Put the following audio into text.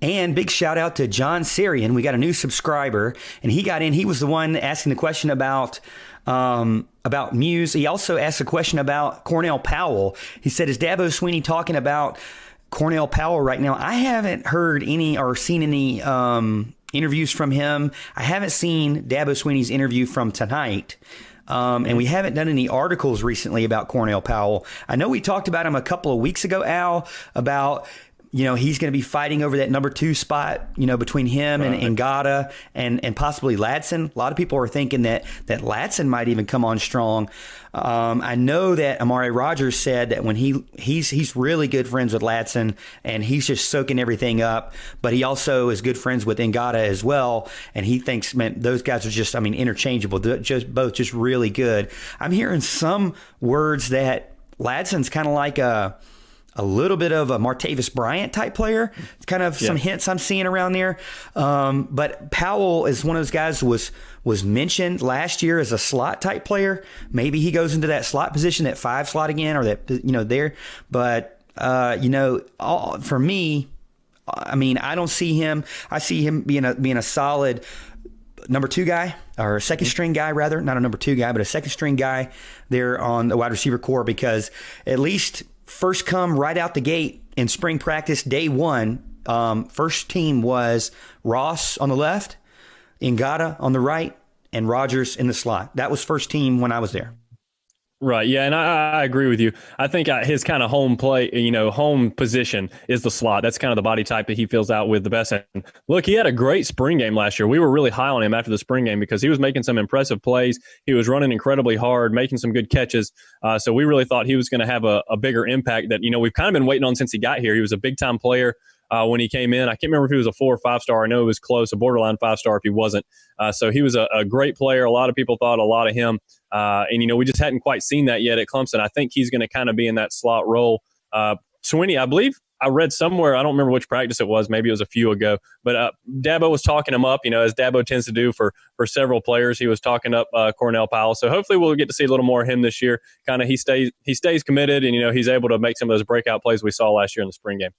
And big shout out to John Sarian. We got a new subscriber, and he got in. He was the one asking the question about Muse. He also asked a question about Cornell Powell. He said, is Dabo Swinney talking about Cornell Powell right now? I haven't heard any or seen any interviews from him. I haven't seen Dabo Swinney's interview from tonight. And we haven't done any articles recently about Cornell Powell. I know we talked about him a couple of weeks ago, Al, about, he's going to be fighting over that number 2 spot, between him and Ngata and possibly Ladson. A lot of people are thinking that Ladson might even come on strong. I know that Amari Rogers said that when he's really good friends with Ladson and he's just soaking everything up, but he also is good friends with Ngata as well. And he thinks, man, those guys are just, interchangeable, both just really good. I'm hearing some words that Ladson's kind of like a little bit of a Martavis Bryant type player. It's kind of some hints I'm seeing around there. But Powell is one of those guys who was mentioned last year as a slot type player. Maybe he goes into that slot position, that 5 slot again, or that, there. But, for me, I don't see him. I see him being a solid number 2 guy, or a second string guy rather, not a number 2 guy, but a second string guy there on the wide receiver core, because at least first come right out the gate in spring practice day 1, first team was Ross on the left, Ngata on the right, and Rogers in the slot. That was first team when I was there. Right. Yeah. And I agree with you. I think his kind of home position is the slot. That's kind of the body type that he fills out with the best. And look, he had a great spring game last year. We were really high on him after the spring game because he was making some impressive plays. He was running incredibly hard, making some good catches. So we really thought he was going to have a bigger impact that, we've kind of been waiting on since he got here. He was a big time player. When he came in, I can't remember if he was a 4 or 5 star. I know it was close, a borderline 5 star if he wasn't. So he was a great player. A lot of people thought a lot of him. And we just hadn't quite seen that yet at Clemson. I think he's going to kind of be in that slot role. Swinney, I believe I read somewhere, I don't remember which practice it was, maybe it was a few ago, but Dabo was talking him up, as Dabo tends to do for several players. He was talking up Cornell Powell. So hopefully we'll get to see a little more of him this year. Kind of he stays committed, and he's able to make some of those breakout plays we saw last year in the spring game.